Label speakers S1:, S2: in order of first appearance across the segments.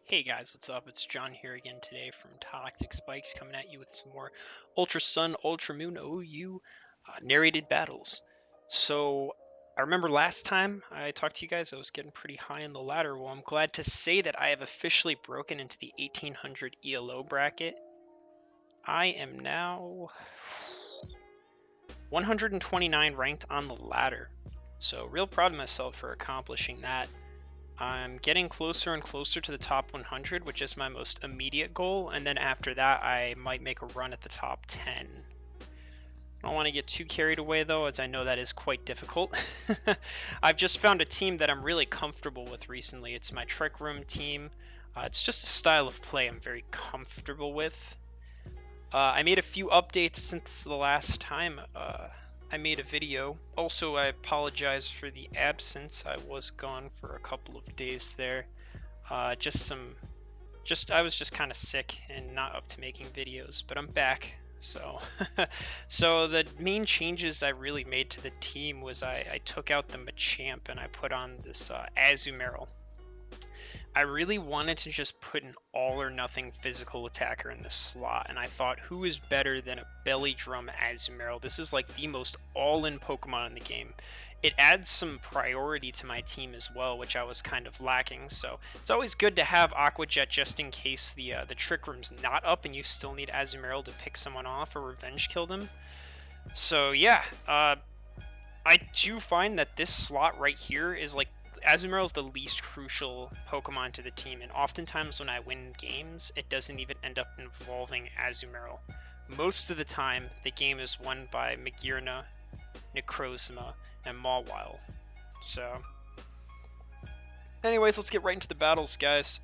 S1: Hey guys, what's up? It's John here again today from Toxic Spikes, coming at you with some more Ultra Sun, Ultra Moon OU narrated battles. So, I remember last time I talked to you guys, I was getting pretty high in the ladder. Well, I'm glad to say that I have officially broken into the 1800 ELO bracket. I am now 129 ranked on the ladder. So, real proud of myself for accomplishing that. I'm getting closer and closer to the top 100, which is my most immediate goal, and then after that I might make a run at the top 10. I don't want to get too carried away though, as I know that is quite difficult. I've just found a team that I'm really comfortable with recently. It's my Trick Room team. It's just a style of play I'm very comfortable with. I made a few updates since the last time I made a video. Also, I apologize for the absence. I was gone for a couple of days there. I was just kind of sick and not up to making videos, but I'm back. So, so the main changes I really made to the team was I took out the Machamp and I put on this Azumarill. I really wanted to just put an all or nothing physical attacker in this slot, and I thought, who is better than a Belly Drum Azumarill? This is like the most all-in Pokemon in the game. It adds some priority to my team as well, which I was kind of lacking, so it's always good to have Aqua Jet just in case the Trick Room's not up and you still need Azumarill to pick someone off or revenge kill them. So yeah, I do find that this slot right here is like Azumarill is the least crucial Pokemon to the team, and oftentimes when I win games, it doesn't even end up involving Azumarill. Most of the time, the game is won by Magearna, Necrozma, and Mawile. So, anyways, let's get right into the battles, guys.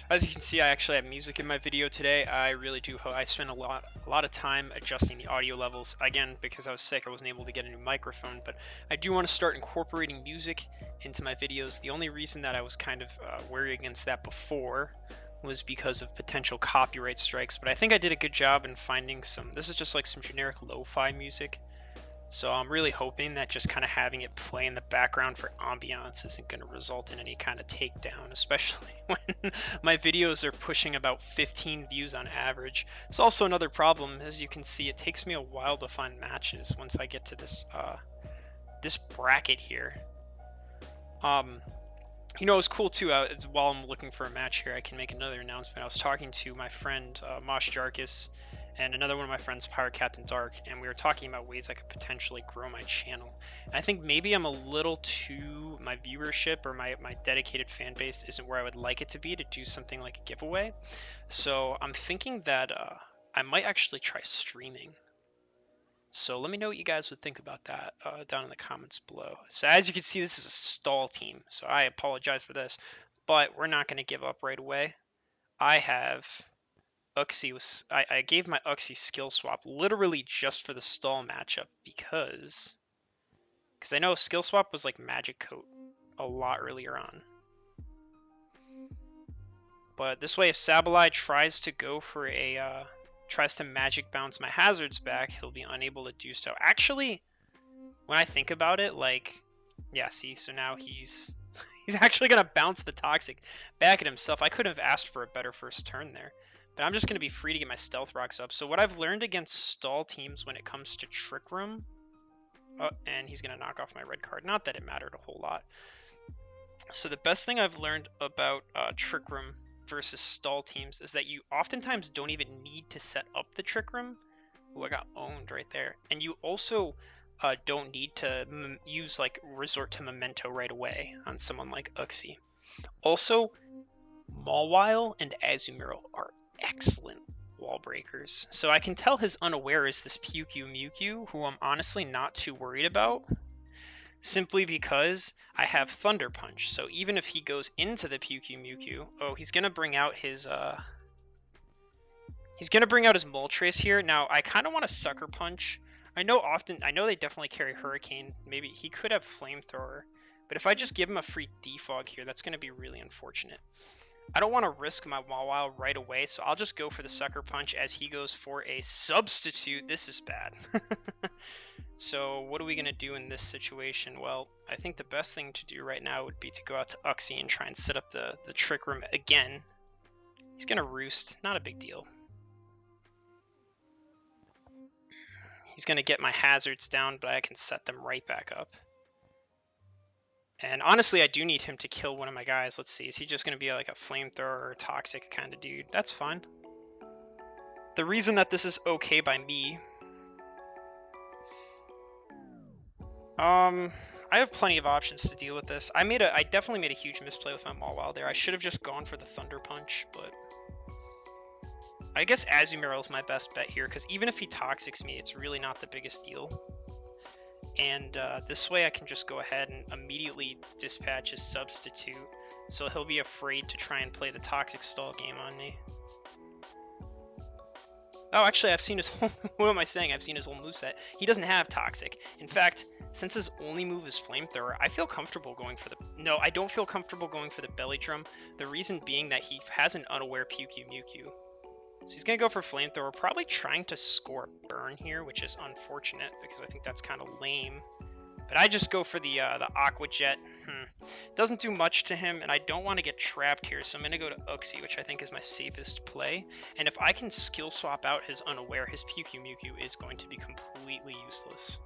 S1: As you can see, I actually have music in my video today. I really do hope I spent a lot of time adjusting the audio levels. Again, because I was sick, I wasn't able to get a new microphone, but I do want to start incorporating music into my videos. The only reason that I was kind of wary against that before was because of potential copyright strikes, but I think I did a good job in finding some. This is just like some generic lo-fi music. So I'm really hoping that just kind of having it play in the background for ambiance isn't going to result in any kind of takedown, especially when my videos are pushing about 15 views on average. It's also another problem. As you can see, it takes me a while to find matches once I get to this this bracket here. You know, it's cool too, while I'm looking for a match here, I can make another announcement. I was talking to my friend Mosh Jarkus and another one of my friends, Pirate Captain Dark, and we were talking about ways I could potentially grow my channel. And I think maybe I'm a little too, my viewership or my dedicated fan base isn't where I would like it to be to do something like a giveaway. So I'm thinking that I might actually try streaming. So let me know what you guys would think about that down in the comments below. So as you can see, this is a stall team, so I apologize for this, but we're not going to give up right away. I have Uxie. I gave my Uxie skill swap literally just for the stall matchup because I know skill swap was like Magic Coat a lot earlier on. But this way, if Sableye tries to go for a tries to magic bounce my hazards back, he'll be unable to do so. Actually, when I think about it, like, yeah, see, so now he's actually gonna bounce the toxic back at himself. I could have asked for a better first turn there, but I'm just gonna be free to get my stealth rocks up. So what I've learned against stall teams when it comes to Trick Room, oh, and he's gonna knock off my red card. Not that it mattered a whole lot. So the best thing I've learned about Trick Room versus stall teams is that you oftentimes don't even need to set up the Trick Room. Ooh, I got owned right there. And you also don't need to resort to Memento right away on someone like Uxie. Also, Mawile and Azumarill are excellent wall breakers. So I can tell his unaware is this Mewtwo, who I'm honestly not too worried about, simply because I have Thunder Punch. So even if he goes into the Mewtwo, oh, he's gonna bring out his Moltres here. Now I kind of want to Sucker Punch. I know they definitely carry Hurricane. Maybe he could have Flamethrower, but if I just give him a free defog here, that's gonna be really unfortunate. I don't want to risk my Mawile right away, so I'll just go for the Sucker Punch as he goes for a substitute. This is bad. So what are we going to do in this situation? Well, I think the best thing to do right now would be to go out to Uxie and try and set up the Trick Room again. He's going to Roost. Not a big deal. He's going to get my hazards down, but I can set them right back up. And honestly, I do need him to kill one of my guys. Let's see. Is he just going to be like a flamethrower or toxic kind of dude? That's fine. The reason that this is okay by me... I have plenty of options to deal with this. I definitely made a huge misplay with my Mawile there. I should have just gone for the Thunder Punch, but... I guess Azumarill is my best bet here, because even if he Toxics me, it's really not the biggest deal. And this way I can just go ahead and immediately dispatch his substitute, so he'll be afraid to try and play the Toxic Stall game on me. Oh, actually, I've seen his whole... what am I saying? I've seen his whole moveset. He doesn't have Toxic. In fact, since his only move is Flamethrower, I feel comfortable going for the... No, I don't feel comfortable going for the Belly Drum. The reason being that he has an unaware Mewtwo. So he's going to go for Flamethrower, probably trying to score Burn here, which is unfortunate because I think that's kind of lame. But I just go for the Aqua Jet. Doesn't do much to him, and I don't want to get trapped here, so I'm going to go to Uxie, which I think is my safest play. And if I can skill swap out his unaware, his Mewtwo is going to be completely useless.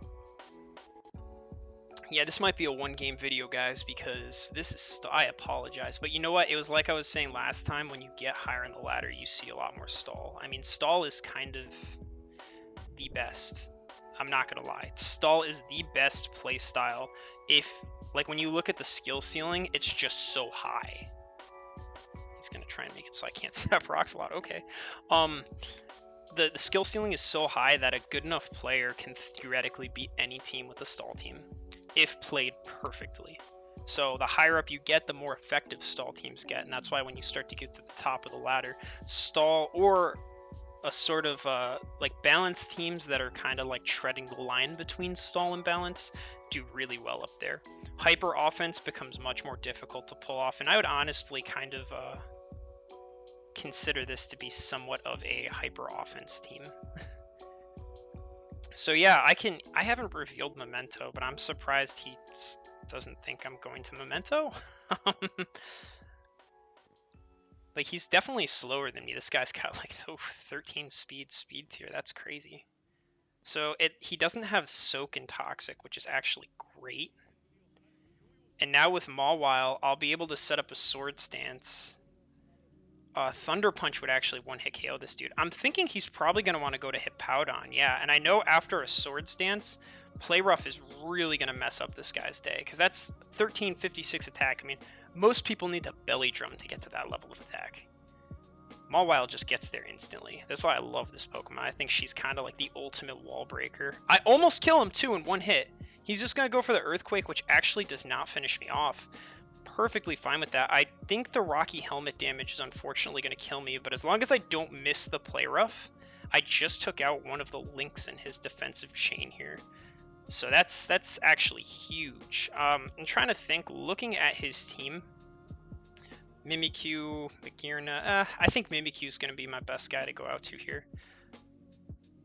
S1: Yeah, this might be a one-game video, guys, because this is... I apologize, but you know what? It was like I was saying last time, when you get higher in the ladder, you see a lot more stall. I mean, stall is kind of the best. I'm not going to lie. Stall is the best play style. If, like, when you look at the skill ceiling, it's just so high. He's going to try and make it so I can't set up rocks a lot. Okay. The skill ceiling is so high that a good enough player can theoretically beat any team with a stall team, if played perfectly. So the higher up you get, the more effective stall teams get, and that's why when you start to get to the top of the ladder, stall or a sort of like balanced teams that are kind of like treading the line between stall and balance do really well up there. Hyper offense becomes much more difficult to pull off, and I would honestly kind of consider this to be somewhat of a hyper offense team. So yeah, I haven't revealed Memento, but I'm surprised he doesn't think I'm going to Memento. Like, he's definitely slower than me. This guy's got like 13 speed tier. That's crazy. So he doesn't have Soak and Toxic, which is actually great. And now with Mawile, I'll be able to set up a Sword Stance. Thunder Punch would actually one-hit KO this dude. I'm thinking he's probably going to want to go to Hippowdon, yeah. And I know after a Sword Stance, Play Rough is really going to mess up this guy's day, because that's 1356 attack. I mean, most people need to Belly Drum to get to that level of attack. Mawile just gets there instantly. That's why I love this Pokemon. I think she's kind of like the ultimate wall breaker. I almost kill him too in one hit. He's just going to go for the Earthquake, which actually does not finish me off. Perfectly fine with that. I think the Rocky Helmet damage is unfortunately going to kill me, but as long as I don't miss the Play Rough, I just took out one of the links in his defensive chain here. So that's actually huge. I'm trying to think, looking at his team, Mimikyu, Magearna, I think Mimikyu is going to be my best guy to go out to here.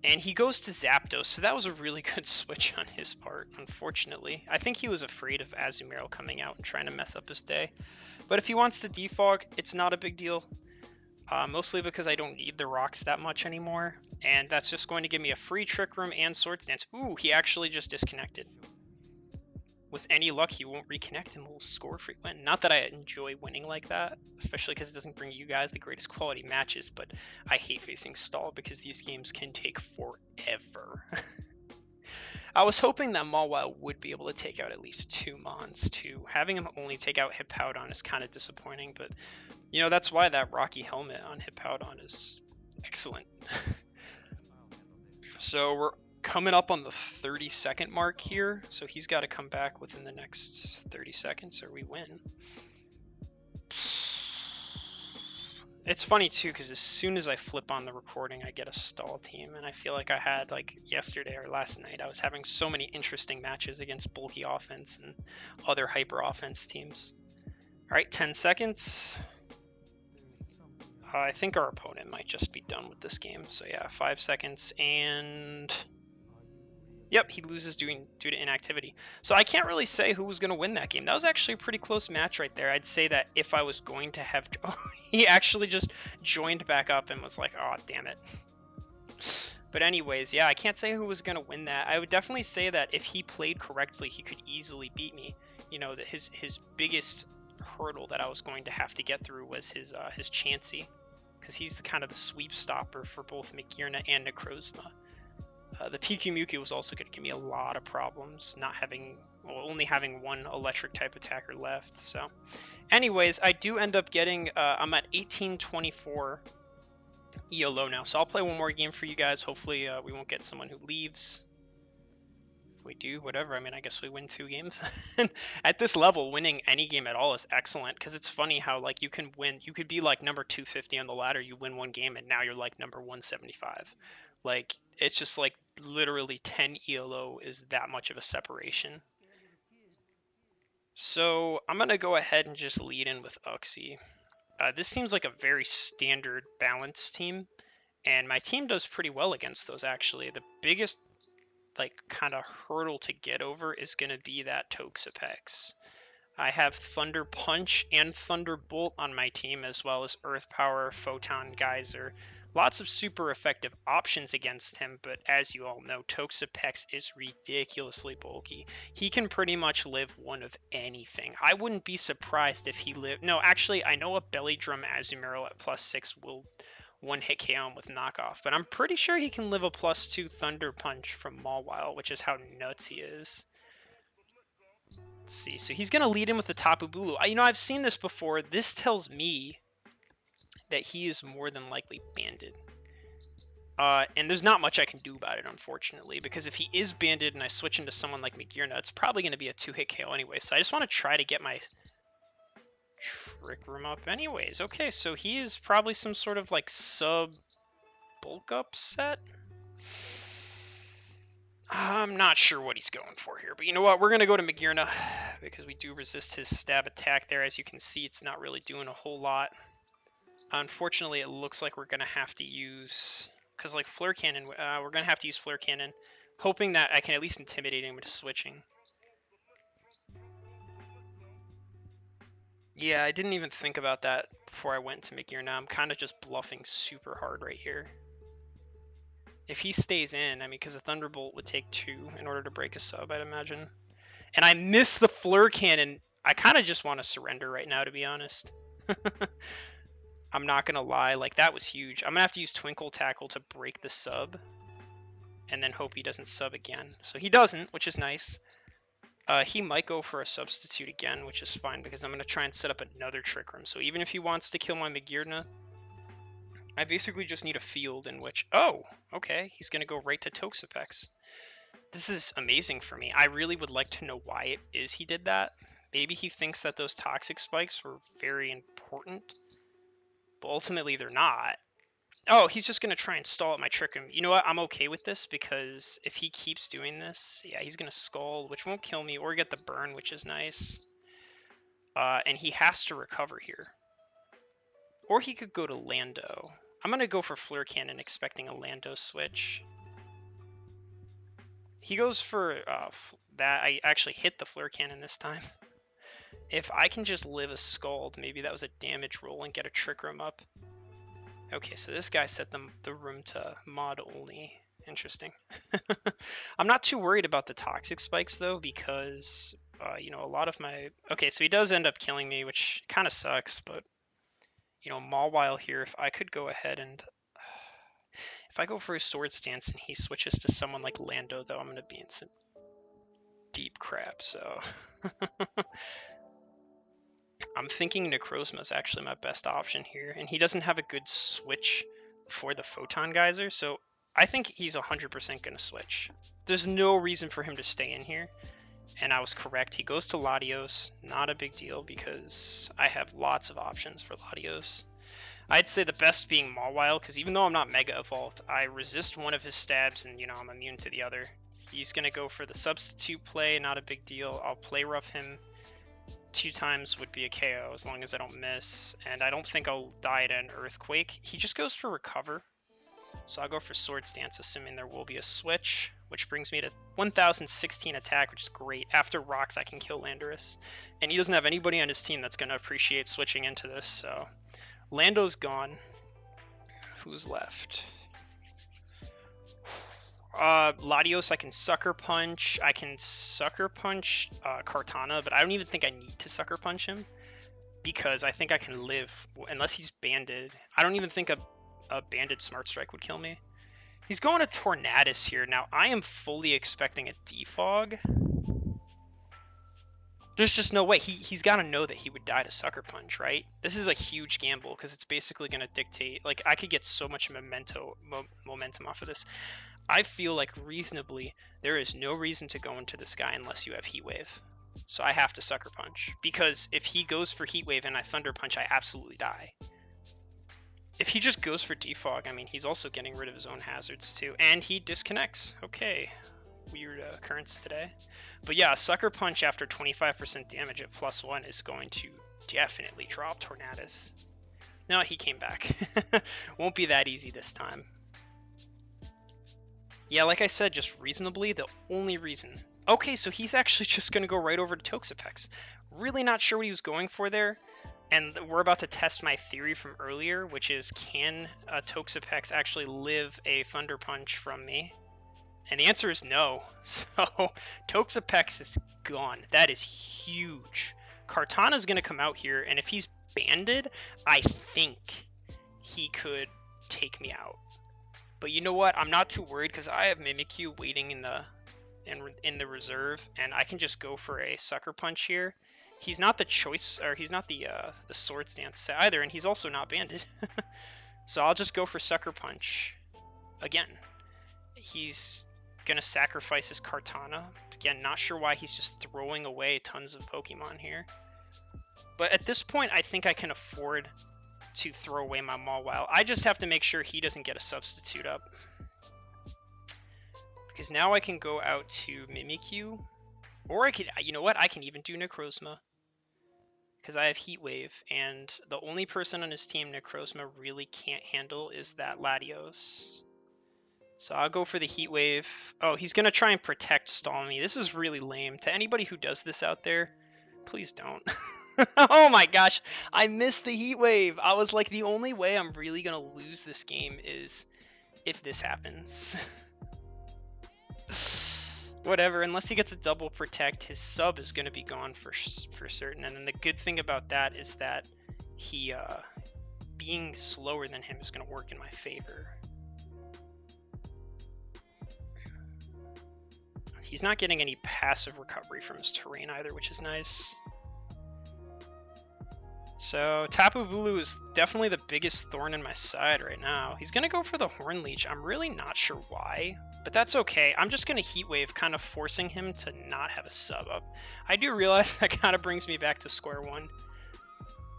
S1: And he goes to Zapdos, so that was a really good switch on his part, unfortunately. I think he was afraid of Azumarill coming out and trying to mess up his day. But if he wants to defog, it's not a big deal. Mostly because I don't need the rocks that much anymore. And that's just going to give me a free Trick Room and Sword Stance. Ooh, he actually just disconnected. With any luck, he won't reconnect and we'll score free win. Not that I enjoy winning like that, especially because it doesn't bring you guys the greatest quality matches, but I hate facing stall because these games can take forever. I was hoping that Mawile would be able to take out at least 2 Mons too. Having him only take out Hippowdon is kind of disappointing, but you know, that's why that Rocky Helmet on Hippowdon is excellent. So we're coming up on the 30-second mark here, so he's got to come back within the next 30 seconds or we win. It's funny too, because as soon as I flip on the recording, I get a stall team, and I feel like I had, like, yesterday or last night, I was having so many interesting matches against bulky offense and other hyper offense teams. Alright, 10 seconds. I think our opponent might just be done with this game. So yeah, 5 seconds, and yep, he loses due to inactivity. So I can't really say who was going to win that game. That was actually a pretty close match right there. I'd say that if I was going to have... Oh, he actually just joined back up and was like, oh, damn it. But anyways, yeah, I can't say who was going to win that. I would definitely say that if he played correctly, he could easily beat me. You know, that his biggest hurdle that I was going to have to get through was his Chansey, because he's the kind of the sweep stopper for both Magearna and Necrozma. The Pikumuki was also going to give me a lot of problems, only having one electric type attacker left. So, anyways, I do end up getting. I'm at 1824 ELO now, so I'll play one more game for you guys. Hopefully, we won't get someone who leaves. If we do, whatever. I mean, I guess we win 2 games. At this level, winning any game at all is excellent, because it's funny how like you can win. You could be like number 250 on the ladder. You win one game, and now you're like number 175. Like, it's just like literally 10 ELO is that much of a separation. So I'm going to go ahead and just lead in with Uxie. This seems like a very standard balanced team, and my team does pretty well against those, actually. The biggest like kind of hurdle to get over is going to be that Toxapex. I have Thunder Punch and Thunderbolt on my team, as well as Earth Power, Photon Geyser. Lots of super effective options against him, but as you all know, Toxapex is ridiculously bulky. He can pretty much live one of anything. I wouldn't be surprised if he lived... No, actually, I know a Belly Drum Azumarill at +6 will one-hit KO him with knockoff, but I'm pretty sure he can live a +2 Thunder Punch from Mawile, which is how nuts he is. Let's see, so he's going to lead in with the Tapu Bulu. You know, I've seen this before. This tells me that he is more than likely banded. And there's not much I can do about it, unfortunately, because if he is banded and I switch into someone like Magearna, it's probably going to be a 2-hit KO anyway, so I just want to try to get my Trick Room up anyways. Okay, so he is probably some sort of like sub-bulk up set? I'm not sure what he's going for here, but you know what? We're going to go to Magearna because we do resist his stab attack there. As you can see, it's not really doing a whole lot. Unfortunately, it looks like we're going to have to use... Because, like, Flare Cannon, we're going to have to use Flare Cannon, hoping that I can at least intimidate him into switching. Yeah, I didn't even think about that before I went to Magearna. I'm kind of just bluffing super hard right here. If he stays in, I mean, because the Thunderbolt would take 2 in order to break a sub, I'd imagine. And I miss the Flare Cannon. I kind of just want to surrender right now, to be honest. I'm not going to lie, like, that was huge. I'm going to have to use Twinkle Tackle to break the sub, and then hope he doesn't sub again. So he doesn't, which is nice. He might go for a substitute again, which is fine, because I'm going to try and set up another Trick Room. So even if he wants to kill my Magearna, I basically just need a field in which... Oh, okay, he's going to go right to Toxapex. This is amazing for me. I really would like to know why it is he did that. Maybe he thinks that those Toxic Spikes were very important. But ultimately, they're not. Oh, he's just going to try and stall at my Trick Room. You know what? I'm okay with this, because if he keeps doing this, yeah, he's going to Scald, which won't kill me, or get the burn, which is nice. And he has to recover here. Or he could go to Lando. I'm going to go for Flare Cannon, expecting a Lando switch. He goes for that. I actually hit the Flare Cannon this time. If I can just live a Scald, maybe that was a damage roll, and get a Trick Room up. Okay, so this guy set the room to mod only. Interesting. I'm not too worried about the Toxic Spikes, though, because, you know, a lot of my... Okay, so he does end up killing me, which kind of sucks, but, you know, Mawile here, if I could go ahead and... If I go for a Sword Stance and he switches to someone like Lando, though, I'm going to be in some deep crap, so... I'm thinking Necrozma is actually my best option here, and he doesn't have a good switch for the Photon Geyser, so I think he's 100% going to switch. There's no reason for him to stay in here, and I was correct. He goes to Latios, not a big deal, because I have lots of options for Latios. I'd say the best being Mawile, because even though I'm not Mega Evolved, I resist one of his stabs, and, you know, I'm immune to the other. He's going to go for the substitute play, not a big deal. I'll play rough him. 2 times would be a KO as long as I don't miss, and I don't think I'll die to an Earthquake. He just goes for Recover, so I'll go for Swords Dance, assuming there will be a switch, which brings me to 1016 attack, which is great. After Rocks, I can kill Landorus, and he doesn't have anybody on his team that's going to appreciate switching into this, so Lando's gone. Who's left? Latios, I can Sucker Punch. I can Sucker Punch Kartana, but I don't even think I need to Sucker Punch him because I think I can live unless he's banded. I don't even think a banded Smart Strike would kill me. He's going to Tornadus here. Now, I am fully expecting a Defog. There's just no way. He's got to know that he would die to Sucker Punch, right? This is a huge gamble because it's basically going to dictate. Like, I could get so much momentum off of this. I feel like reasonably there is no reason to go into this guy unless you have Heat Wave. So I have to Sucker Punch. Because if he goes for Heat Wave and I Thunder Punch, I absolutely die. If he just goes for Defog, I mean, he's also getting rid of his own hazards too. And he disconnects. Okay. Weird occurrence today. But yeah, Sucker Punch after 25% damage at +1 is going to definitely drop Tornadus. No, he came back. Won't be that easy this time. Yeah, like I said, just reasonably, the only reason. Okay, so he's actually just going to go right over to Toxapex. Really not sure what he was going for there. And we're about to test my theory from earlier, which is, can Toxapex actually live a Thunder Punch from me? And the answer is no. So Toxapex is gone. That is huge. Kartana's going to come out here, and if he's banded, I think he could take me out. But you know what? I'm not too worried because I have Mimikyu waiting in the reserve, and I can just go for a Sucker Punch here. He's not the choice, or he's not the Swords Dance either, and he's also not banded. So I'll just go for Sucker Punch again. He's gonna sacrifice his Kartana. Again, not sure why he's just throwing away tons of Pokemon here. But at this point, I think I can afford to throw away my Mawile. I just have to make sure he doesn't get a substitute up. Because now I can go out to Mimikyu. Or I could, you know what, I can even do Necrozma. Because I have Heat Wave, and the only person on his team Necrozma really can't handle is that Latios. So I'll go for the Heat Wave. Oh, he's going to try and protect stall me. This is really lame. To anybody who does this out there, please don't. Oh my gosh, I missed the Heat Wave. I was like, the only way I'm really going to lose this game is if this happens. Whatever, unless he gets a double protect, his sub is going to be gone for certain. And then the good thing about that is that he, being slower than him is going to work in my favor. He's not getting any passive recovery from his terrain either, which is nice. So Tapu Bulu is definitely the biggest thorn in my side right now. He's going to go for the Horn Leech. I'm really not sure why, but that's okay. I'm just going to Heat Wave, kind of forcing him to not have a sub up. I do realize that kind of brings me back to square one.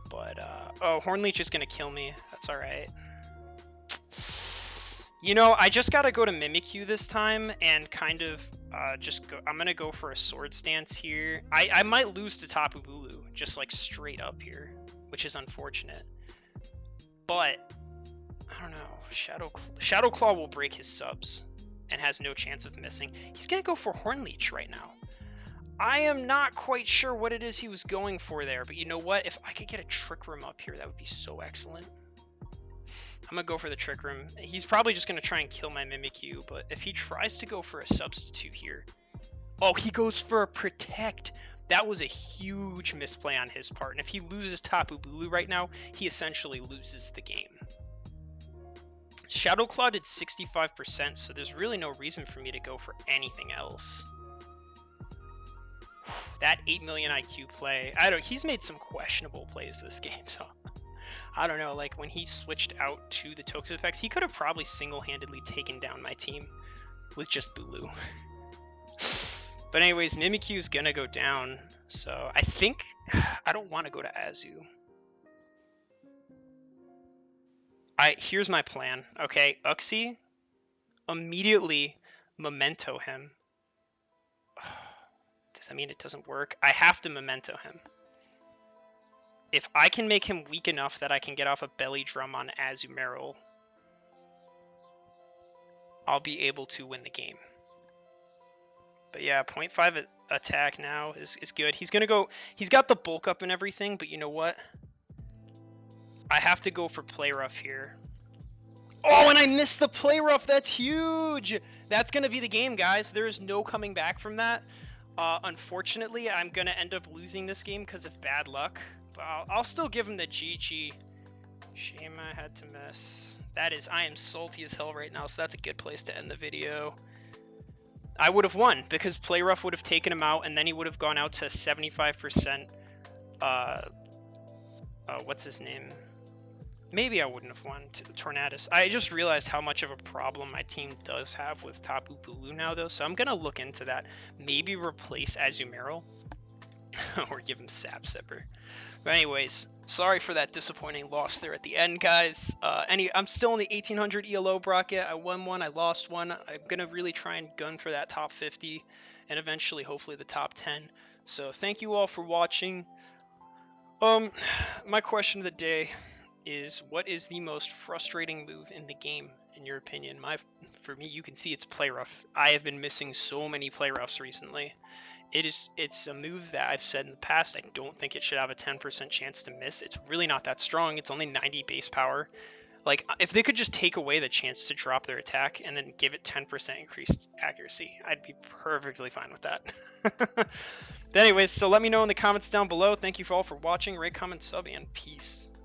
S1: But, oh, Horn Leech is going to kill me. That's alright. You know, I just got to go to Mimikyu this time and kind of just go. I'm going to go for a Swords Dance here. I might lose to Tapu Bulu, just like straight up here, which is unfortunate. But, I don't know. Shadow Claw will break his subs and has no chance of missing. He's going to go for Horn Leech right now. I am not quite sure what it is he was going for there, but you know what? If I could get a Trick Room up here, that would be so excellent. I'm going to go for the Trick Room. He's probably just going to try and kill my Mimikyu, but if he tries to go for a substitute here... Oh, he goes for a Protect! That was a huge misplay on his part, and if he loses Tapu Bulu right now, he essentially loses the game. Shadow Claw did 65%, so there's really no reason for me to go for anything else. That 8 million IQ play, he's made some questionable plays this game, so... I don't know, like when he switched out to the Toxapex, he could have probably single-handedly taken down my team with just Bulu. But anyways, Mimikyu's gonna go down, so I think I don't want to go to Azu. Here's my plan, okay? Uxie, immediately Memento him. Does that mean it doesn't work? I have to Memento him. If I can make him weak enough that I can get off a belly drum on Azumarill, I'll be able to win the game. But yeah, 0.5 attack now is good. He's gonna go. He's got the bulk up and everything, but you know what? I have to go for play rough here. Oh, and I missed the play rough. That's huge. That's gonna be the game, guys. There is no coming back from that. Unfortunately, I'm gonna end up losing this game because of bad luck. But I'll still give him the GG. Shame I had to miss. I am salty as hell right now, so that's a good place to end the video. I would have won because play rough would have taken him out, and then he would have gone out to 75%. What's his name? Maybe I wouldn't have won to the Tornadus. I just realized how much of a problem my team does have with Tapu Bulu now, though, so I'm going to look into that. Maybe replace Azumarill or give him Sap Sipper. But anyways, sorry for that disappointing loss there at the end, guys. I'm still in the 1800 ELO bracket. I won one, I lost one. I'm going to really try and gun for that top 50 and eventually, hopefully, the top 10. So thank you all for watching. My question of the day is, what is the most frustrating move in the game, in your opinion? For me, you can see it's play rough. I have been missing so many play roughs recently. It's a move that I've said in the past, I don't think it should have a 10% chance to miss. It's really not that strong. It's only 90 base power. Like, if they could just take away the chance to drop their attack and then give it 10% increased accuracy, I'd be perfectly fine with that. But anyways, so let me know in the comments down below. Thank you all for watching. Rate, comment, sub, and peace.